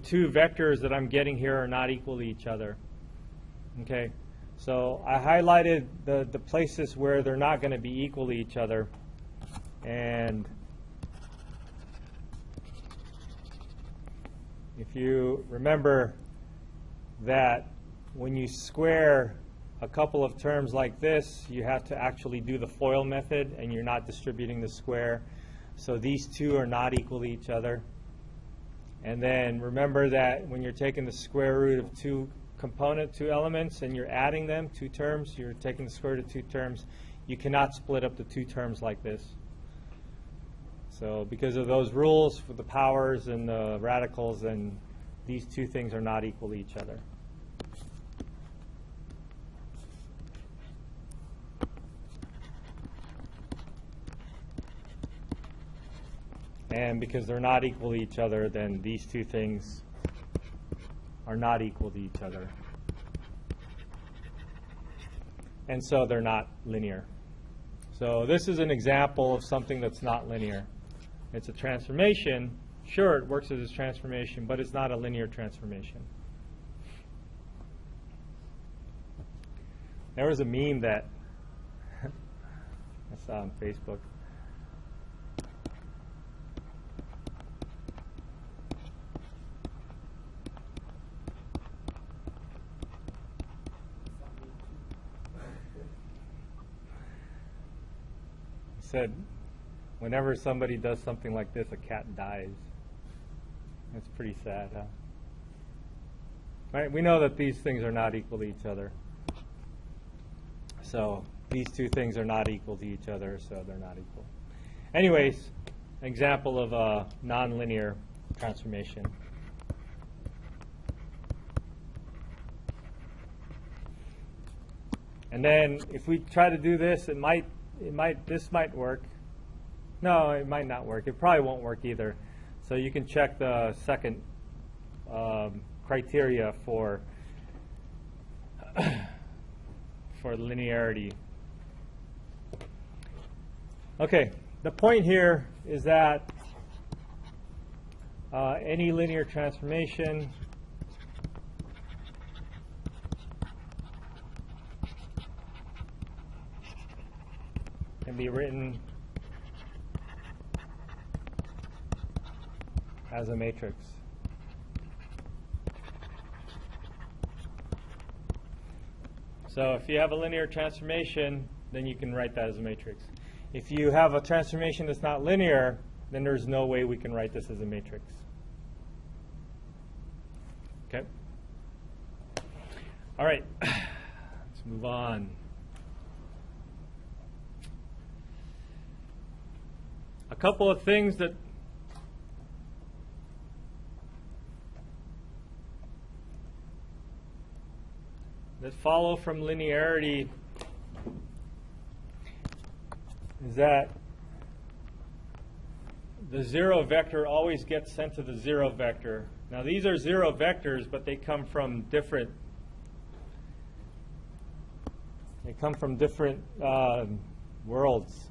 two vectors that I'm getting here are not equal to each other. Okay, so I highlighted the places where they're not going to be equal to each other, and if you remember that when you square a couple of terms like this, you have to actually do the FOIL method, and you're not distributing the square. So these two are not equal to each other. And then remember that when you're taking the square root of two elements and you're adding them, two terms, you're taking the square root of two terms, you cannot split up the two terms like this. So because of those rules for the powers and the radicals, then these two things are not equal to each other. And because they're not equal to each other, then these two things are not equal to each other. And so they're not linear. So this is an example of something that's not linear. It's a transformation. Sure, it works as a transformation, but it's not a linear transformation. There was a meme that I saw on Facebook. Said, whenever somebody does something like this, a cat dies. That's pretty sad, huh? Right? We know that these things are not equal to each other. So these two things are not equal to each other, so they're not equal. Anyways, an example of a nonlinear transformation. And then if we try to do this, this might work. No, it might not work. It probably won't work either. So you can check the second criteria for linearity. Okay, the point here is that any linear transformation can be written as a matrix. So if you have a linear transformation, then you can write that as a matrix. If you have a transformation that's not linear, then there's no way we can write this as a matrix. Okay? All right, let's move on. A couple of things that follow from linearity is that the zero vector always gets sent to the zero vector. Now these are zero vectors, but they come from different worlds.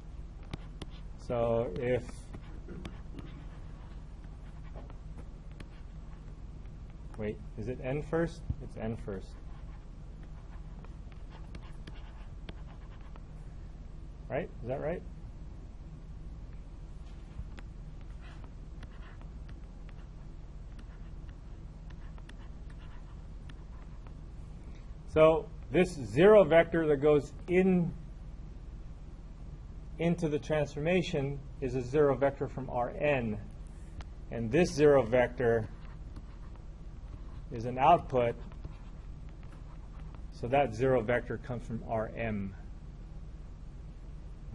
So if wait, is it n first? It's n first. Right? Is that right? So this 0 vector that goes into the transformation is a 0 vector from Rn. And this 0 vector is an output. So that 0 vector comes from Rm.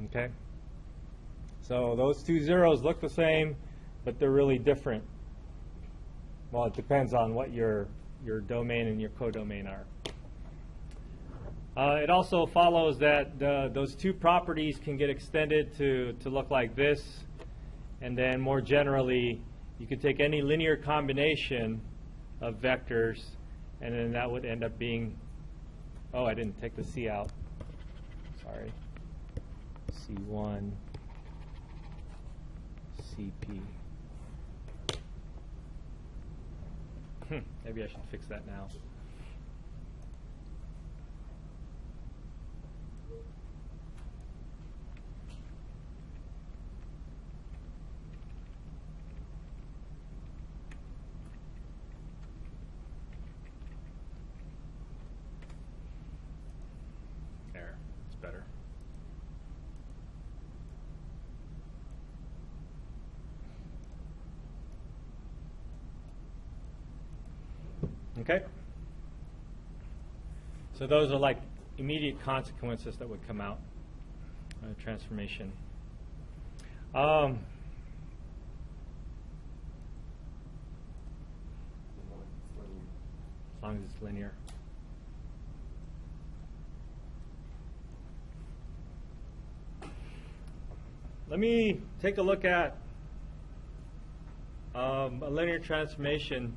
Okay? So those two zeros look the same, but they're really different. Well, it depends on what your domain and your codomain are. It also follows that those two properties can get extended to look like this. And then more generally, you could take any linear combination of vectors, and then that would end up being, oh, I didn't take the C out. Sorry. C1, CP. Maybe I should fix that now. There, it's better. Okay? So those are like immediate consequences that would come out of transformation. As long as it's linear. Let me take a look at a linear transformation.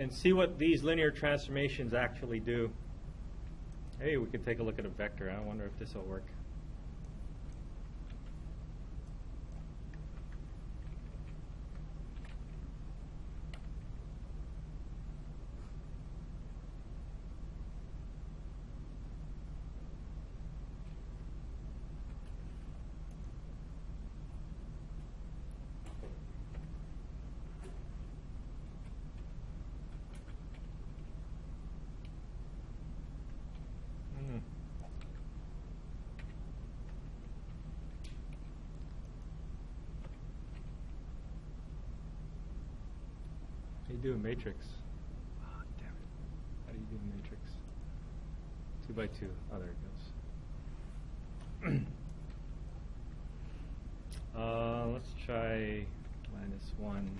And see what these linear transformations actually do. Hey, we could take a look at a vector. I wonder if this will work. How do you do a matrix? Oh, damn it. How do you do a matrix? 2 by 2. Oh, there it goes. Let's try -1.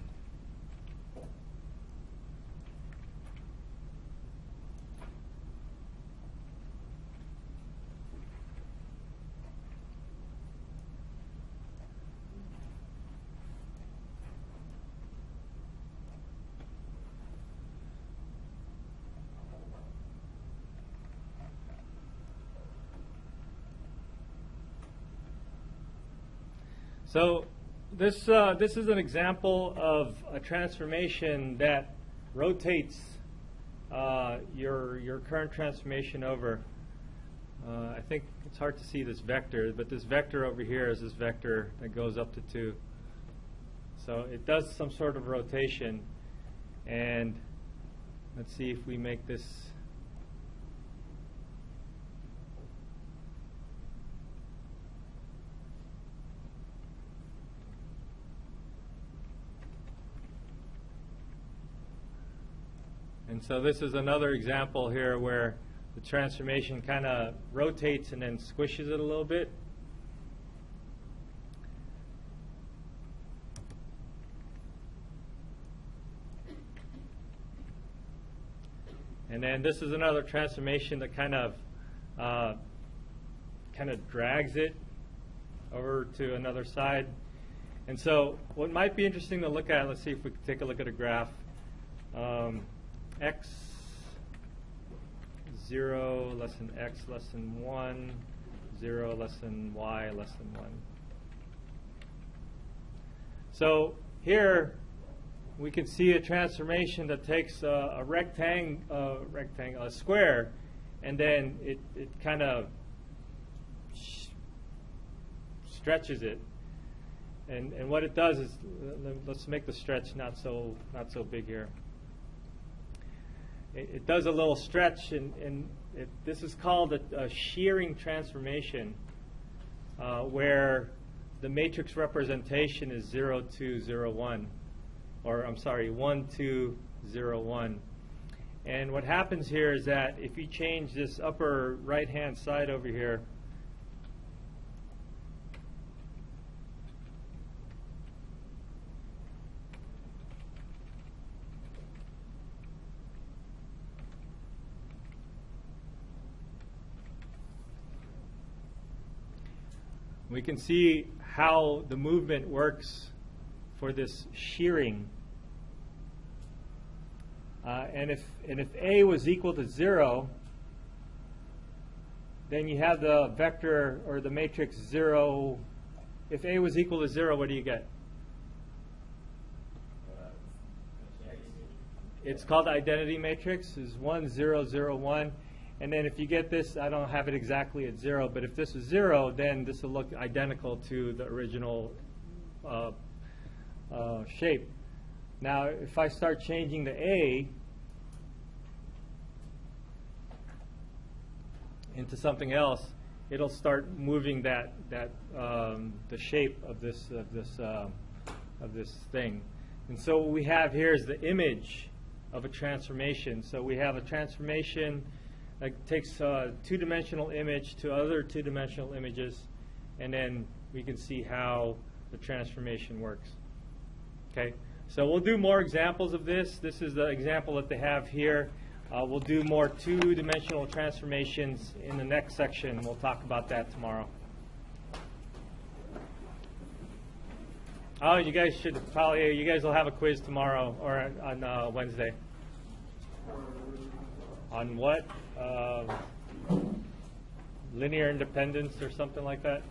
So this is an example of a transformation that rotates your current transformation over. I think it's hard to see this vector, but this vector over here is this vector that goes up to 2. So it does some sort of rotation, and let's see if we make this. And so this is another example here where the transformation kind of rotates and then squishes it a little bit. And then this is another transformation that kind of drags it over to another side. And so what might be interesting to look at, let's see if we can take a look at a graph. X 0 less than X less than 1, 0 less than Y less than 1. So here we can see a transformation that takes a square, and then it kind of stretches it. And what it does is, let's make the stretch not so big here. It does a little stretch, and this is called a shearing transformation, where the matrix representation is 0, 2, 0, 1, or I'm sorry, 1, 2, 0, 1. And what happens here is that if you change this upper right-hand side over here, we can see how the movement works for this shearing. And if A was equal to 0, then you have the vector or the matrix 0. If A was equal to 0, what do you get? It's called the identity matrix. Is 1, 0, 0, 1. And then if you get this, I don't have it exactly at 0, but if this is 0, then this will look identical to the original shape. Now, if I start changing the A into something else, it'll start moving the shape of this thing. And so what we have here is the image of a transformation. So we have a transformation that takes a two-dimensional image to other two-dimensional images, and then we can see how the transformation works. Okay, so we'll do more examples of this. This is the example that they have here. We'll do more two-dimensional transformations in the next section. We'll talk about that tomorrow. Oh, you guys should probably, you guys will have a quiz tomorrow or on Wednesday. On what? Linear independence or something like that?